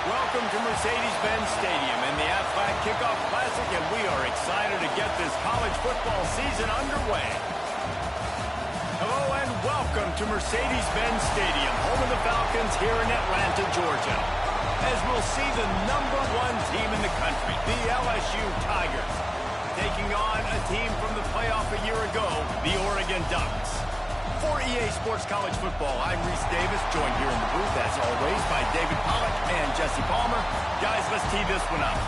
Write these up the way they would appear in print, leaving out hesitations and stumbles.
Welcome to Mercedes-Benz Stadium and the Aflac Kickoff Classic, and we are excited to get this college football season underway. Hello and welcome to Mercedes-Benz Stadium, home of the Falcons here in Atlanta, Georgia. As we'll see the #1 team in the country, the LSU Tigers, taking on a team from the playoff a year ago, the Oregon Ducks. For EA Sports College Football, I'm Reese Davis, joined here in the booth, as always, by David Pollack and Jesse Palmer. Guys, let's tee this one up.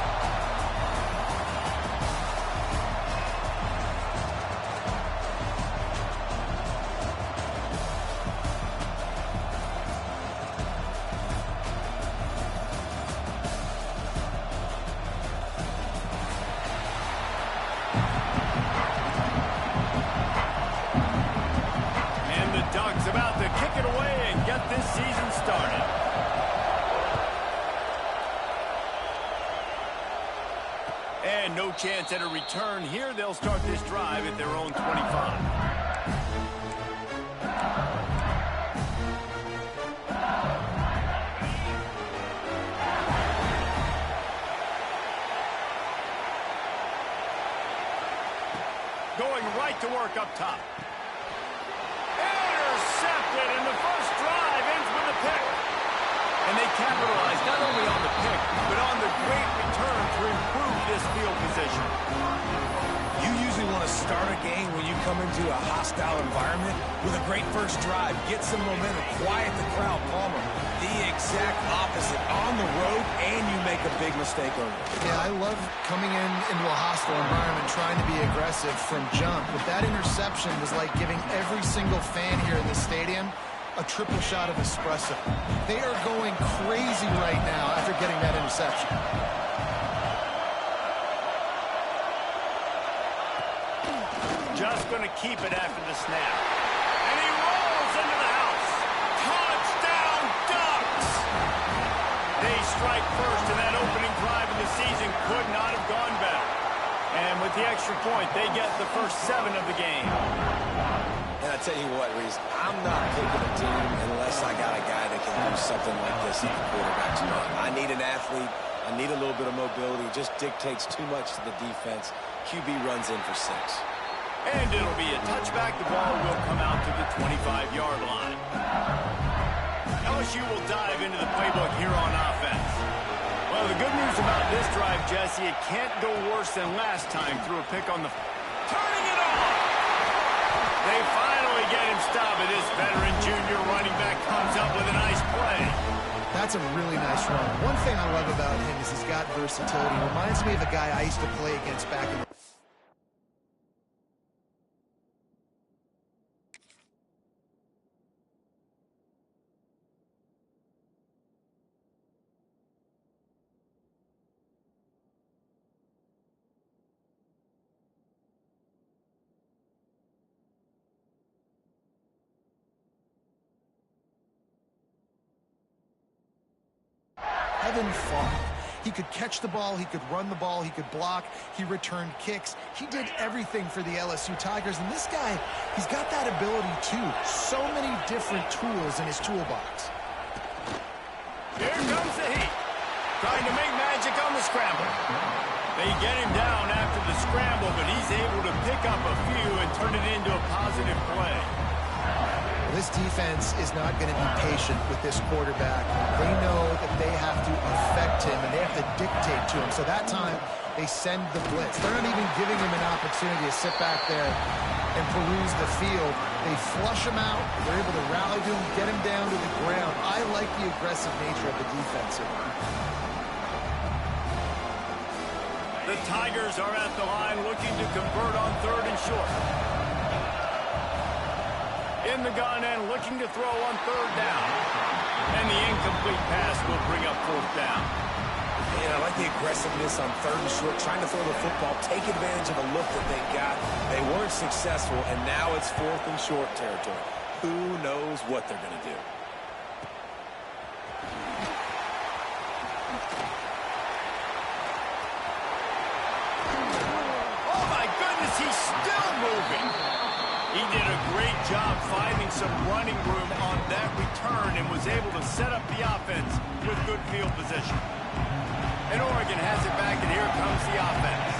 About to kick it away and get this season started. And no chance at a return here. They'll start this drive at their own 25. Going right to work up top. And the first drive ends with a pick. And they capitalize not only on the pick, but on the great return to improve this field position. You usually want to start a game when you come into a hostile environment with a great first drive, get some momentum, quiet the crowd. Palmer, the exact opposite. On the road, and you make a big mistake over it. Yeah, I love coming into a hostile environment, trying to be aggressive from jump. But that interception was like giving every single fan here in the stadium a triple shot of espresso. They are going crazy right now after getting that interception. Just going to keep it after the snap. And he rolls into the house. Touchdown, Ducks! They strike first, and that opening drive of the season could not have gone better. And with the extra point, they get the first 7 of the game. And I tell you what, Reese, I'm not picking a team unless I got a guy that can do something like this at the quarterback spot. I need an athlete. I need a little bit of mobility. It just dictates too much to the defense. QB runs in for 6. And it'll be a touchback. The ball will come out to the 25-yard line. LSU will dive into the playbook here on offense. Well, the good news about this drive, Jesse, it can't go worse than last time through a pick on the... Turning it on! They finally get him stopped, and this veteran junior running back comes up with a nice play. That's a really nice run. One thing I love about him is he's got versatility. He reminds me of a guy I used to play against back in the... Having fun. He could catch the ball, he could run the ball, he could block, he returned kicks. He did everything for the LSU Tigers, and this guy, he's got that ability too. So many different tools in his toolbox. Here comes the heat. Trying to make magic on the scramble. They get him down after the scramble, but he's able to pick up a few and turn it into a positive play. This defense is not going to be patient with this quarterback. They know that they have to affect him, and they have to dictate to him. So that time, they send the blitz. They're not even giving him an opportunity to sit back there and peruse the field. They flush him out. They're able to rally to him, get him down to the ground. I like the aggressive nature of the defense here. The Tigers are at the line looking to convert on 3rd and short. In the gun and looking to throw on 3rd down. And the incomplete pass will bring up 4th down. Yeah, I like the aggressiveness on 3rd and short, trying to throw the football, take advantage of the look that they got. They weren't successful, and now it's 4th and short territory. Who knows what they're going to do? Oh, my goodness, he's still moving. He did a great job finding some running room on that return and was able to set up the offense with good field position. And Oregon has it back, and here comes the offense.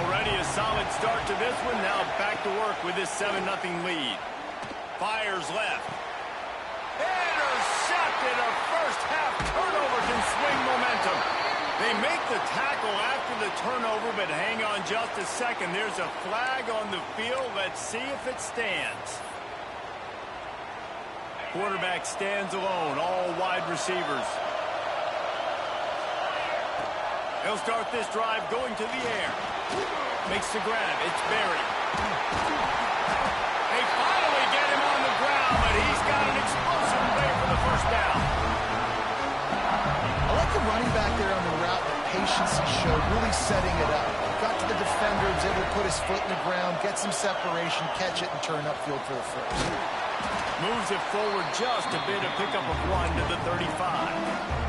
Already a solid start to this one. Now back to work with this 7-0 lead. Fires left. Intercepted. A first-half turnover can swing momentum. They make the tackle after the turnover, but hang on just a second. There's a flag on the field. Let's see if it stands. Quarterback stands alone, all wide receivers. He'll start this drive going to the air. Makes the grab. It's Berry. They finally get him on the ground, but he's got an explosive play for the first down. I like the running back there on the route, the patience he showed, really setting it up. Got to the defender, was able to put his foot in the ground, get some separation, catch it, and turn upfield for the first. Moves it forward just a bit, a pickup of 1 to the 35.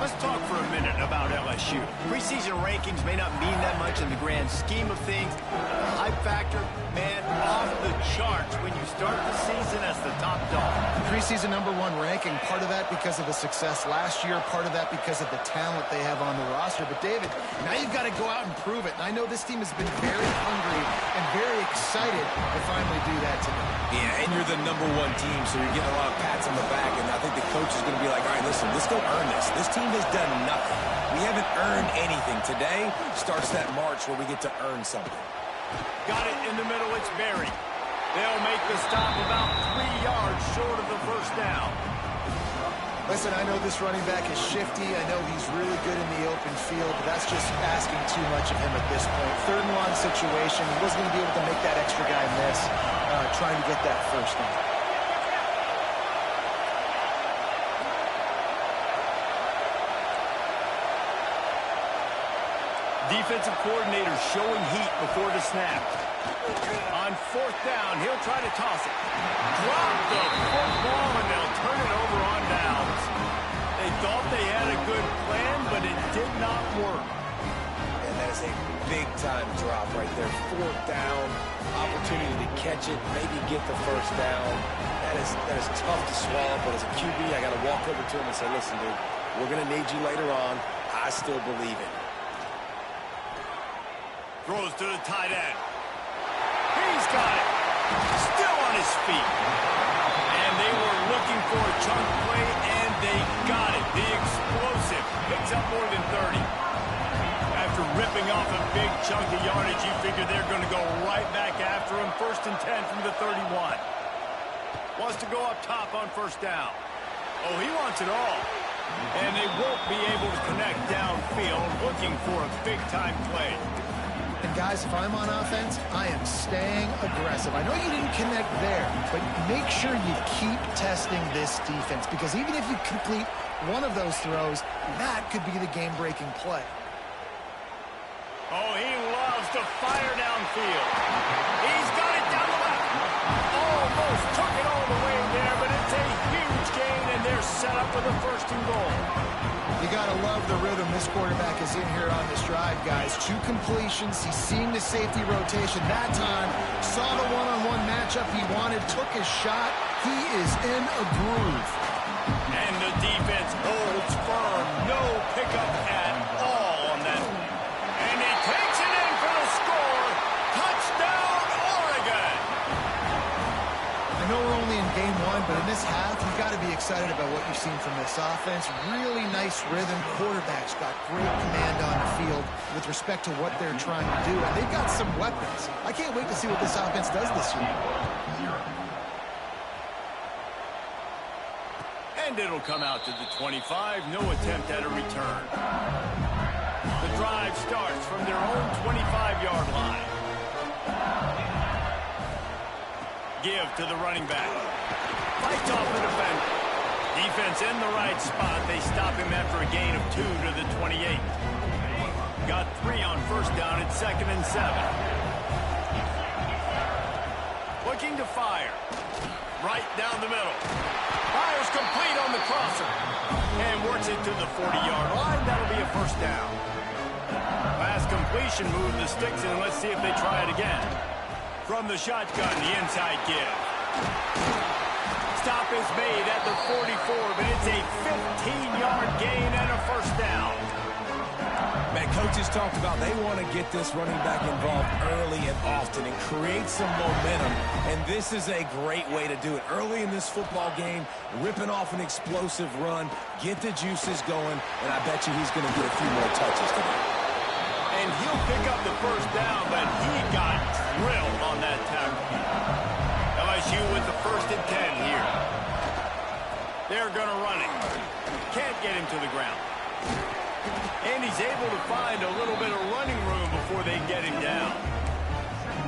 Let's talk for a minute about LSU. Preseason rankings may not mean that much in the grand scheme of things. The hype factor, man, off the charts when you start the season as the top dog. Preseason #1 ranking, part of that because of the success last year, part of that because of the talent they have on the roster. But, David, now you've got to go out and prove it. And I know this team has been very hungry and very excited to finally do that today. Yeah, and you're the #1 team, so you're getting a lot of pats on the back. And I think the coach is going to be like, all right, listen, let's go earn this. This team has done nothing. We haven't earned anything. Today starts that march where we get to earn something. Got it in the middle. It's Berry. They'll make the stop about 3 yards short of the first down. Listen, I know this running back is shifty. I know he's really good in the open field, but that's just asking too much of him at this point. 3rd and long situation. He wasn't going to be able to make that extra guy miss, trying to get that first down. Defensive coordinator showing heat before the snap. On 4th down, he'll try to toss it. Drop the football, and they'll turn it over on downs. They thought they had a good plan, but it did not work. And that is a big-time drop right there. 4th down, opportunity to catch it, maybe get the first down. That is tough to swallow, but as a QB, I got to walk over to him and say, listen, dude, we're going to need you later on. I still believe it. Throws to the tight end. He's got it. Still on his feet. And they were looking for a chunk play, and they got it. The explosive picks up more than 30. After ripping off a big chunk of yardage, you figure they're going to go right back after him. 1st and 10 from the 31. Wants to go up top on 1st down. Oh, he wants it all. And they won't be able to connect downfield, looking for a big-time play. And, guys, if I'm on offense, I am staying aggressive. I know you didn't connect there, but make sure you keep testing this defense, because even if you complete one of those throws, that could be the game-breaking play. Oh, he loves to fire downfield. He's got it down the left. Almost took it all the way there, but it's a huge gain, and they're set up with a 1st and goal. You got to love the rhythm this quarterback is in here on this drive, guys. 2 completions. He's seeing the safety rotation. That time, saw the one-on-one matchup he wanted, took his shot. He is in a groove. And the defense holds firm. No pickup at all on that. And he takes it in for the score. Touchdown, Oregon. I know we're only in game 1, but in this half, you've got to be excited about what you've seen from this offense. Really nice rhythm. Quarterback's got great command on the field with respect to what they're trying to do. And they've got some weapons. I can't wait to see what this offense does this year. And it'll come out to the 25. No attempt at a return. The drive starts from their own 25-yard line. Give to the running back. Fights off the defender. Defense in the right spot. They stop him after a gain of 2 to the 28. Got 3 on 1st down. It's 2nd and 7. Looking to fire. Right down the middle. Fires complete on the crosser. And works it to the 40-yard line. That'll be a 1st down. Last completion, move the sticks in. Let's see if they try it again. From the shotgun, the inside give. Stop is made at the 44, but it's a 15-yard gain and a 1st down. Coaches talked about they want to get this running back involved early and often and create some momentum, and this is a great way to do it. Early in this football game, ripping off an explosive run, get the juices going, and I bet you he's going to get a few more touches today. And he'll pick up the first down, but he got drilled on that tackle. LSU with the 1st and 10 here. They're going to run it. Can't get him to the ground. And he's able to find a little bit of running room before they get him down.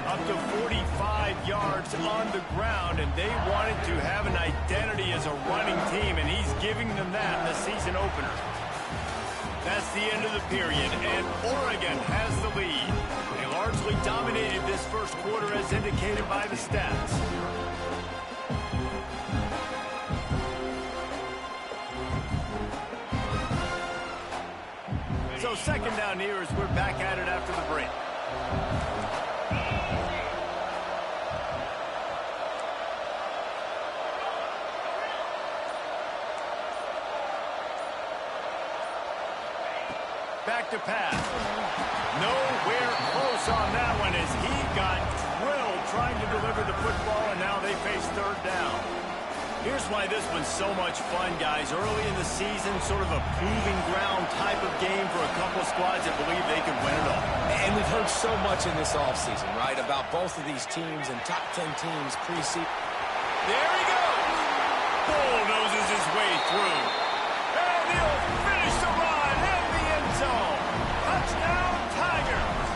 Up to 45 yards on the ground, and they wanted to have an identity as a running team, and he's giving them that in the season opener. That's the end of the period, and Oregon has the lead. They largely dominated this first quarter as indicated by the stats. So 2nd down here as we're back at it after the break. Back to pass. Nowhere close on that one as he got drilled trying to deliver the football, and now they face 3rd down. Here's why this one's so much fun, guys. Early in the season, sort of a proving ground type of game for a couple of squads that believe they could win it all. And we've heard so much in this offseason, right, about both of these teams and top 10 teams pre-season. There he goes. Bulldozes his way through. And he'll finish the run in the end zone. Touchdown, Tigers.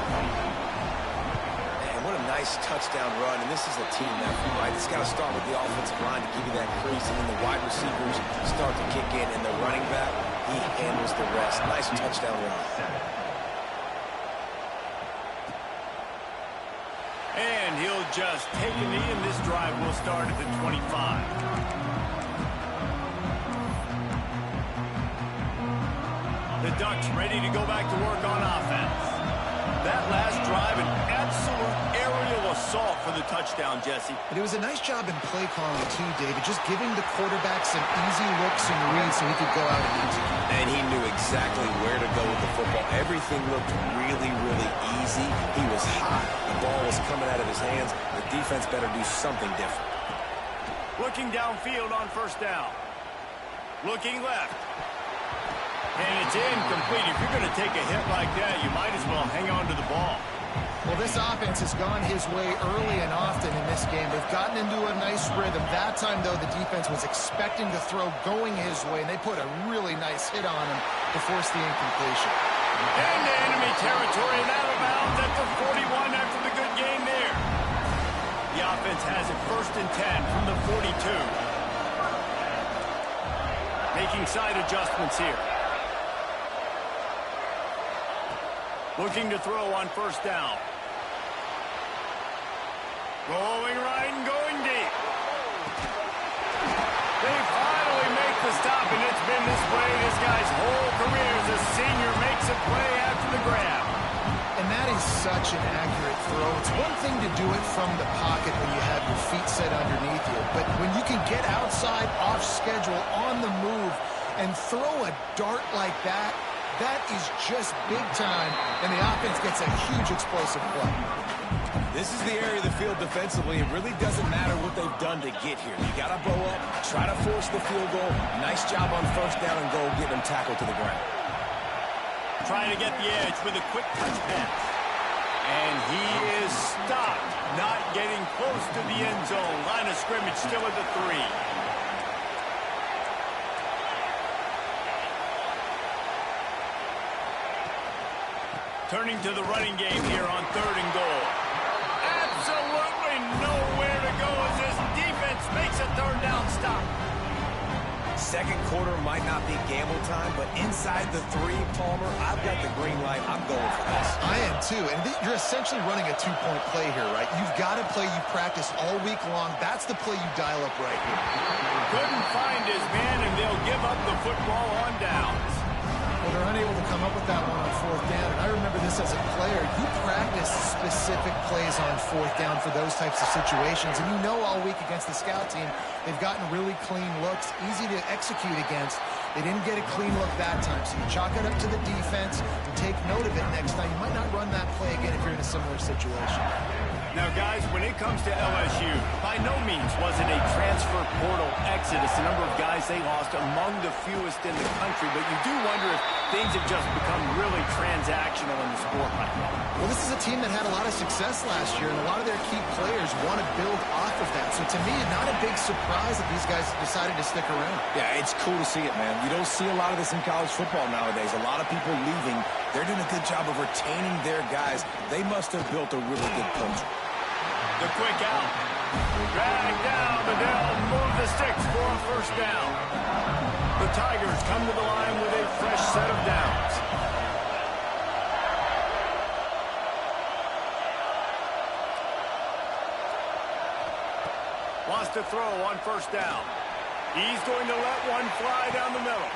Man, what a nice touchdown run. And this is a team that, right, it's got to start with the offensive line to give you that crease, and then the wide receivers start to kick in, and the running back, he handles the rest. Nice touchdown run. And he'll just take a knee, and this drive will start at the 25. The Ducks ready to go back to work on offense. That last drive, an absolute aerial assault for the touchdown, Jesse. But it was a nice job in play calling, too, David, just giving the quarterback some easy looks and reads so he could go out and execute. And he knew exactly where to go with the football. Everything looked really, really easy. He was hot. The ball was coming out of his hands. The defense better do something different. Looking downfield on 1st down. Looking left. And it's incomplete. If you're going to take a hit like that, you might as well hang on to the ball. Well, this offense has gone his way early and often in this game. They've gotten into a nice rhythm. That time, though, the defense was expecting the throw going his way, and they put a really nice hit on him to force the incompletion. Into enemy territory and out of bounds at the 41 after the good game there. The offense has it 1st and 10 from the 42. Making side adjustments here. Looking to throw on 1st down. Going right and going deep. They finally make the stop, and it's been this way this guy's whole career as a senior makes a play after the grab. And that is such an accurate throw. It's one thing to do it from the pocket when you have your feet set underneath you, but when you can get outside, off schedule, on the move, and throw a dart like that, that is just big time, and the offense gets a huge explosive play. This is the area of the field defensively. It really doesn't matter what they've done to get here. You got to bow up, try to force the field goal. Nice job on 1st down and goal, getting them tackled to the ground. Trying to get the edge with a quick touch pass. And he is stopped, not getting close to the end zone. Line of scrimmage still at the 3. Turning to the running game here on 3rd and goal. Absolutely nowhere to go as this defense makes a 3rd down stop. Second quarter might not be gamble time, but inside the 3, Palmer, I've got the green light. I'm going for this. I am too, and you're essentially running a 2-point play here, right? You've got a play you practice all week long. That's the play you dial up right here. Couldn't find his man, and they'll give up the football on downs. Well, they're unable to come up with that one on 4th down. And I remember this as a player. You practice specific plays on 4th down for those types of situations. And you know all week against the scout team, they've gotten really clean looks, easy to execute against. They didn't get a clean look that time, so you chalk it up to the defense and take note of it next time. You might not run that play again if you're in a similar situation. Now, guys, when it comes to LSU, by no means was it a transfer portal exodus. The number of guys they lost among the fewest in the country, but you do wonder if things have just become really transactional in the sport right now. Well, this is a team that had a lot of success last year, and a lot of their key players want to build off of that. So to me, not a big surprise that these guys decided to stick around. Yeah, it's cool to see it, man. You don't see a lot of this in college football nowadays. A lot of people leaving. They're doing a good job of retaining their guys. They must have built a really good culture. The quick out. Drag down, but they'll move the sticks for a first down. The Tigers come to the line with a fresh set of downs. Wants to throw on first down. He's going to let one fly down the middle.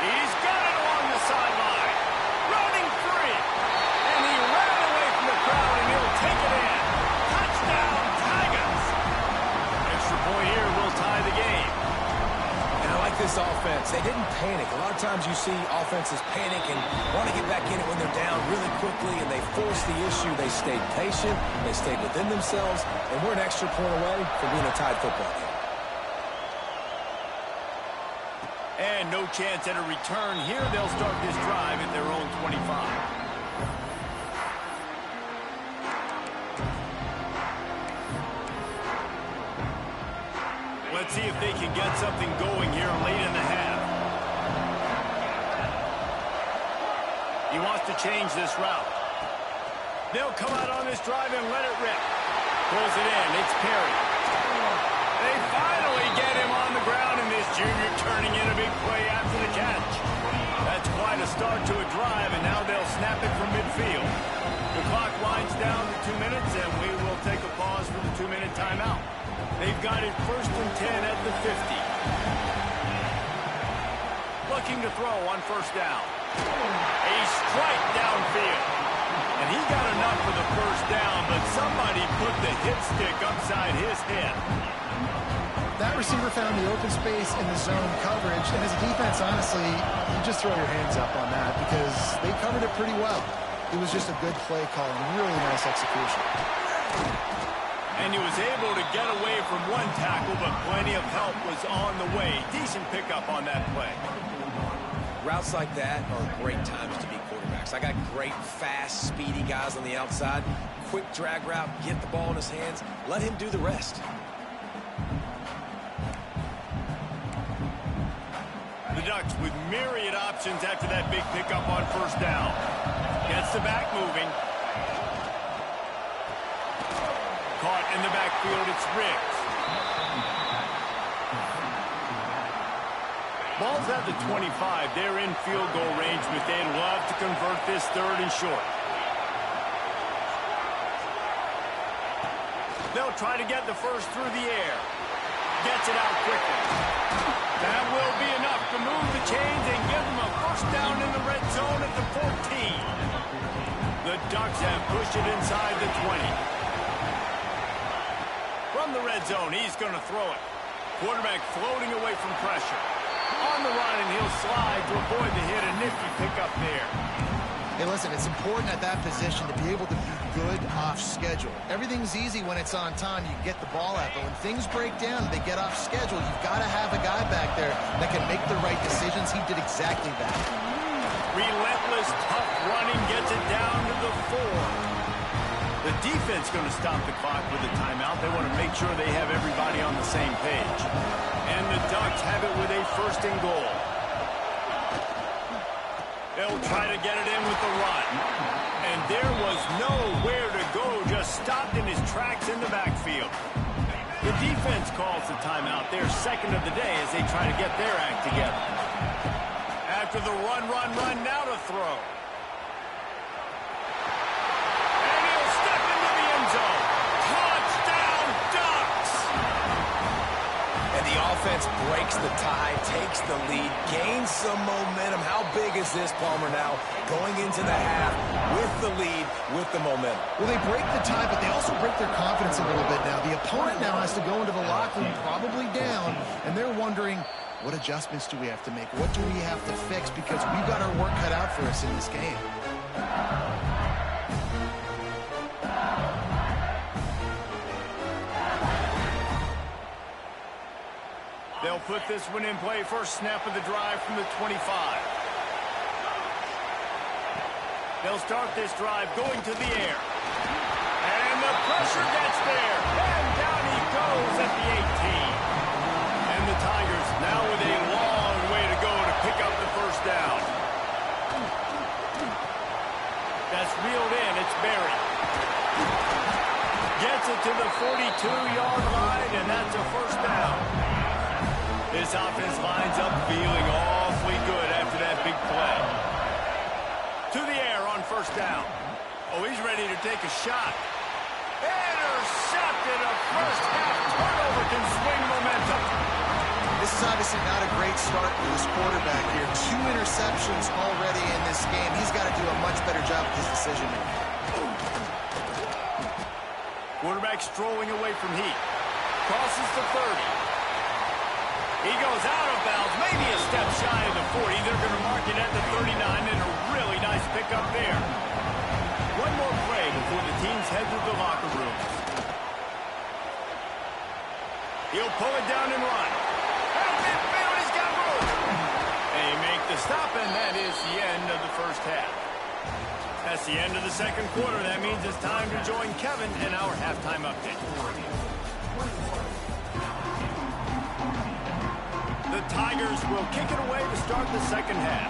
He's got it along the sideline. Running free. And he ran away from the crowd, and he'll take it in. Touchdown, Tigers. Extra point here will tie the game. And I like this offense. They didn't panic. A lot of times you see offenses panic and want to get back in it when they're down really quickly, and they force the issue. They stayed patient. They stayed within themselves, and we're an extra point away from being a tied football game. And no chance at a return here. They'll start this drive at their own 25. Let's see if they can get something going here late in the half. He wants to change this route. They'll come out on this drive and let it rip. Pulls it in. It's Perry. They finally get him on the ground, and this junior turning in a big play after the catch. That's quite a start to a drive, and now they'll snap it from midfield. The clock winds down to 2 minutes, and we will take a pause for the 2-minute timeout. They've got it 1st and 10 at the 50. Looking to throw on first down. A strike downfield. And he got enough for the first down, but somebody put the hit stick upside his head. That receiver found the open space in the zone coverage, and as a defense, honestly, you just throw your hands up on that because they covered it pretty well. It was just a good play call and really nice execution. And he was able to get away from one tackle, but plenty of help was on the way. Decent pickup on that play. Routes like that are great times to be quarterbacks. I got great, fast, speedy guys on the outside. Quick drag route, get the ball in his hands, let him do the rest. The Ducks with myriad options after that big pickup on first down. Gets the back moving. Caught in the backfield, it's Riggs. Ball's at the 25. They're in field goal range, but they'd love to convert this 3rd and short. They'll try to get the first through the air. Gets it out quickly. That will be enough to move the chains and give them a first down in the red zone at the 14. The Ducks have pushed it inside the 20. From the red zone, he's going to throw it. Quarterback floating away from pressure. On the run, and he'll slide to avoid the hit. A nifty pickup there. Hey, listen, it's important at that position to be able to be good off schedule. Everything's easy when it's on time. You get the ball out, but when things break down, they get off schedule. You've got to have a guy back there that can make the right decisions. He did exactly that. Relentless, tough running gets it down to the 4. The defense going to stop the clock with a timeout. They want to make sure they have everybody on the same page. And the Ducks have it with a 1st and goal. They'll try to get it in with the run. And there was nowhere to go, just stopped in his tracks in the backfield. The defense calls the timeout, their 2nd of the day as they try to get their act together. After the run, now to throw. Offense breaks the tie, takes the lead, gains some momentum. How big is this, Palmer, now going into the half with the lead, with the momentum? Well, they break the tie, but they also break their confidence a little bit now. The opponent now has to go into the locker room probably down, and they're wondering, What adjustments do we have to make? What do we have to fix? Because we've got our work cut out for us in this game. They'll put this one in play. First snap of the drive from the 25. They'll start this drive going to the air. And the pressure gets there. And down he goes at the 18. And the Tigers now with a long way to go to pick up the first down. That's reeled in. It's Berry. Gets it to the 42-yard line, and that's a first down. This offense lines up feeling awfully good after that big play. To the air on first down. Oh, he's ready to take a shot. Intercepted. A first-half turnover can swing momentum. This is obviously not a great start for this quarterback here. 2 interceptions already in this game. He's got to do a much better job with his decision-making. Quarterback strolling away from heat. Crosses the 30. He goes out of bounds, maybe a step shy of the 40. They're going to mark it at the 39, and a really nice pickup there. One more play before the teams head to the locker rooms. He'll pull it down and run. And midfield, he's got room. They make the stop, and that is the end of the first half. That's the end of the second quarter. That means it's time to join Kevin in our halftime update. The Tigers will kick it away to start the second half.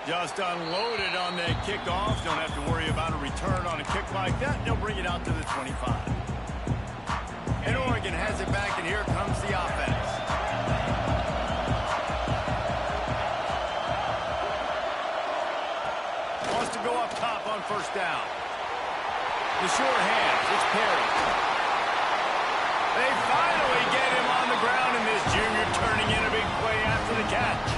Just unloaded on that kickoff. Don't have to worry about a return on a kick like that. They'll bring it out to the 25. And Oregon has it back, and here comes the offense. Wants to go up top on first down. The short hands, it's Perry. They finally get him on the ground, and this junior turning in a big play after the catch.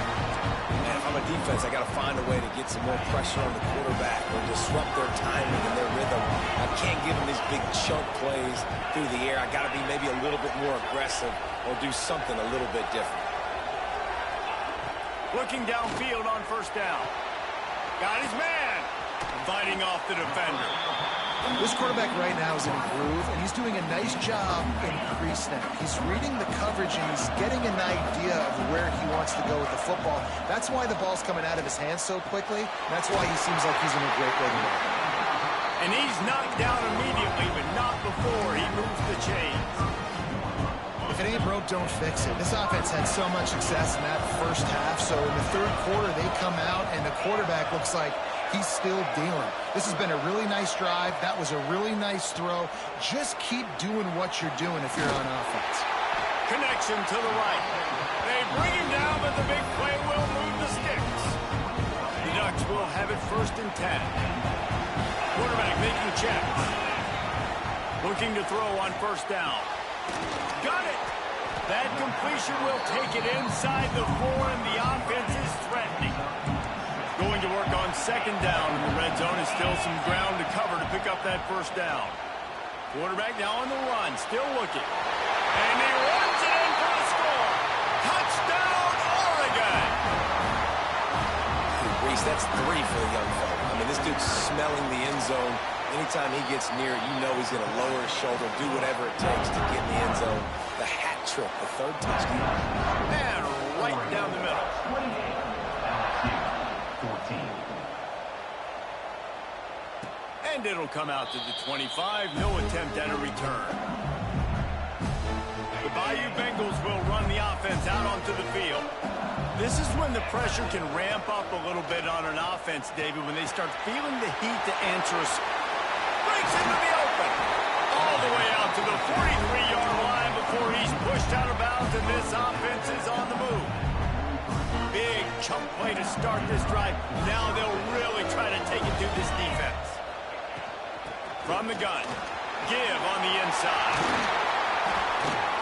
Man, if I'm a defense, I got to find a way to get some more pressure on the quarterback or disrupt their timing and their rhythm. I can't give them these big chunk plays through the air. I got to be maybe a little bit more aggressive or do something a little bit different. Looking downfield on first down. Got his man. Fighting off the defender. This quarterback right now is in a groove, and he's doing a nice job in pre-snap. He's reading the coverage, and he's getting an idea of where he wants to go with the football. That's why the ball's coming out of his hands so quickly. That's why he seems like he's in a great way to go. And he's knocked down immediately, but not before he moves the chains. If it ain't broke, don't fix it. This offense had so much success in that first half, so in the third quarter, they come out, and the quarterback looks like he's still dealing. This has been a really nice drive. That was a really nice throw. Just keep doing what you're doing if you're on offense. Connection to the right. They bring him down, but the big play will move the sticks. The Ducks will have it 1st and 10. Quarterback making checks. Looking to throw on first down. Got it. That completion will take it inside the 4, and the offense is threatening. Going to work on second down in the red zone. Is still some ground to cover to pick up that first down. Quarterback now on the run, still looking. And he runs it in for the score. Touchdown, Oregon! Hey, Reese, that's 3 for the young fella. I mean, this dude's smelling the end zone. Anytime he gets near it, you know he's going to lower his shoulder, do whatever it takes to get in the end zone. The hat trick, the 3rd touchdown. And right down the middle. And it'll come out to the 25. No attempt at a return. The Bayou Bengals will run the offense out onto the field. This is when the pressure can ramp up a little bit on an offense, David, when they start feeling the heat to answer a... Breaks into the open. All the way out to the 43-yard line before he's pushed out of bounds, and this offense is on the move. Big chunk play to start this drive. Now they'll really try to take it to this defense. From the gun. Give on the inside.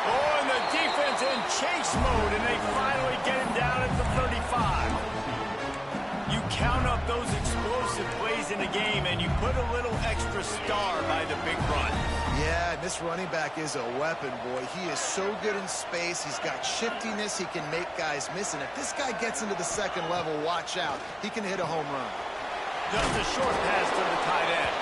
Oh, and the defense in chase mode, and they finally get him down at the 35. You count up those explosive plays in the game, and you put a little extra star by the big run. Yeah, this running back is a weapon, boy. He is so good in space. He's got shiftiness. He can make guys miss. And if this guy gets into the second level, watch out. He can hit a home run. Just a short pass to the tight end.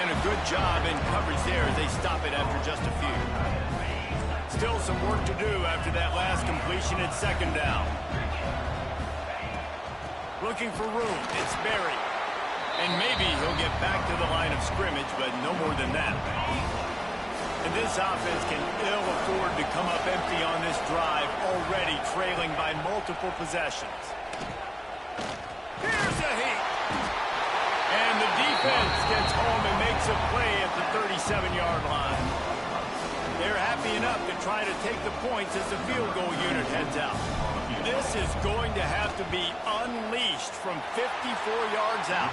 And a good job in coverage there as they stop it after just a few. Still some work to do after that last completion at second down. Looking for room. It's Berry. And maybe he'll get back to the line of scrimmage, but no more than that. And this offense can ill afford to come up empty on this drive, already trailing by multiple possessions. Here's a heat. And the defense gets home and makes a play at the 37-yard line. They're happy enough to try to take the points as the field goal unit heads out. This is going to have to be unleashed from 54 yards out.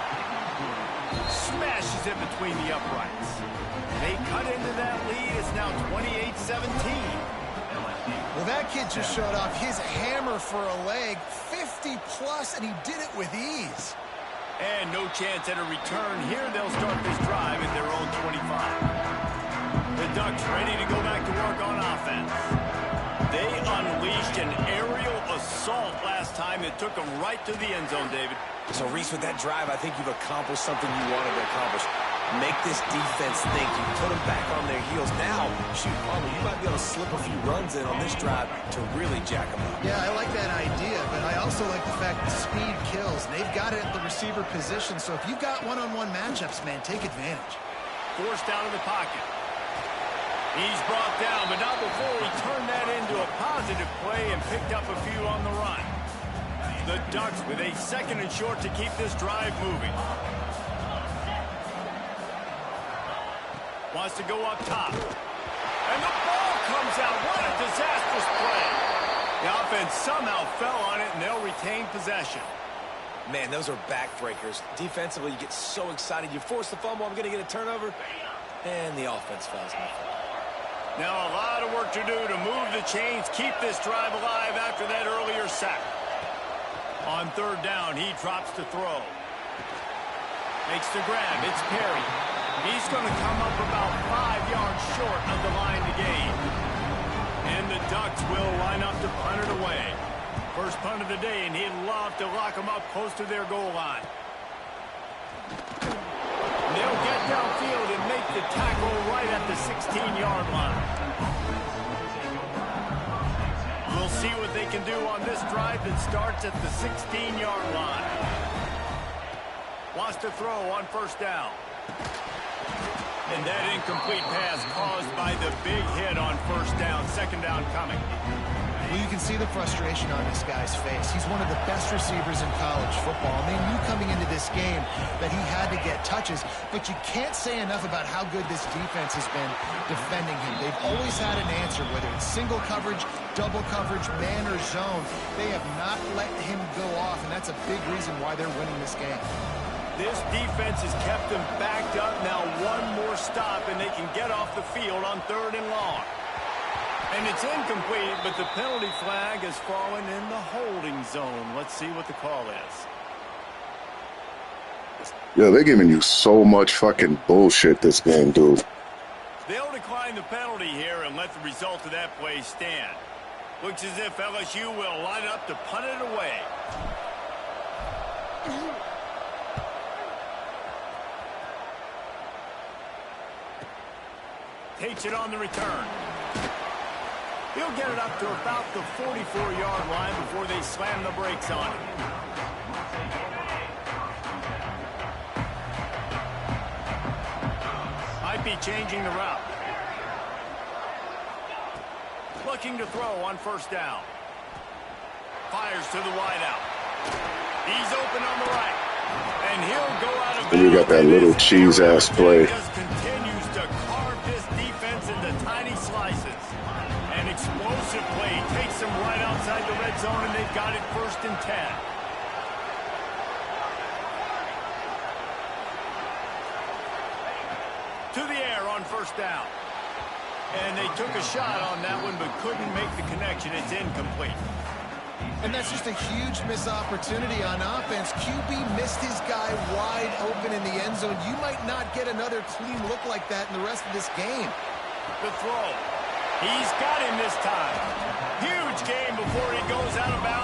Smashes it between the uprights. They cut into that lead. It's now 28-17. Well, that kid just showed off his hammer for a leg, 50-plus, and he did it with ease. And no chance at a return here. They'll start this drive at their own 25. The Ducks ready to go back to work on offense. They unleashed an aerial assault last time that took them right to the end zone, David. So, Reese, with that drive, I think you've accomplished something you wanted to accomplish. Make this defense think. You put them back on their heels. Now, shoot, Palmer, you might be able to slip a few runs in on this drive to really jack them up. Yeah, I like that idea, but I also like the fact that speed kills. And they've got it at the receiver position, so if you've got one-on-one matchups, man, take advantage. Forced out of the pocket. He's brought down, but not before he turned that into a positive play and picked up a few on the run. The Ducks with a second and short to keep this drive moving. Wants to go up top. And the ball comes out. What a disastrous play. The offense somehow fell on it, and they'll retain possession. Man, those are backbreakers. Defensively, you get so excited. You force the fumble, I'm going to get a turnover. And the offense falls in. Now a lot of work to do to move the chains, keep this drive alive after that earlier sack. On third down, he drops to throw. Makes the grab. It's Perry. He's going to come up about 5 yards short of the line to gain. And the Ducks will line up to punt it away. First punt of the day, and he'd love to lock them up close to their goal line. They'll get downfield and make the tackle right at the 16-yard line. We'll see what they can do on this drive that starts at the 16-yard line. Wants to throw on first down. And that incomplete pass caused by the big hit on first down. Second down coming. Well, you can see the frustration on this guy's face. He's one of the best receivers in college football. And they knew coming into this game that he had to get touches, but you can't say enough about how good this defense has been defending him. They've always had an answer, whether it's single coverage, double coverage, man or zone. They have not let him go off, and that's a big reason why they're winning this game. This defense has kept them backed up. Now one more stop, and they can get off the field on third and long. And it's incomplete, but the penalty flag has fallen in the holding zone. Let's see what the call is. Yeah, they're giving you so much fucking bullshit this game, dude. They'll decline the penalty here and let the result of that play stand. Looks as if LSU will line up to punt it away. Takes it on the return. He'll get it up to about the 44-yard line before they slam the brakes on it. Might be changing the route. Looking to throw on first down. Fires to the wideout. He's open on the right. And he'll go out of bounds. And you got that little cheese-ass play. Just continues to carve this defense into tiny slices. An explosive play takes them right outside the red zone, and they've got it 1st and 10. To the air on first down. And they took a shot on that one, but couldn't make the connection. It's incomplete. And that's just a huge missed opportunity on offense. QB missed his guy wide open in the end zone. You might not get another clean look like that in the rest of this game. The throw. He's got him this time. Huge game before he goes out of bounds.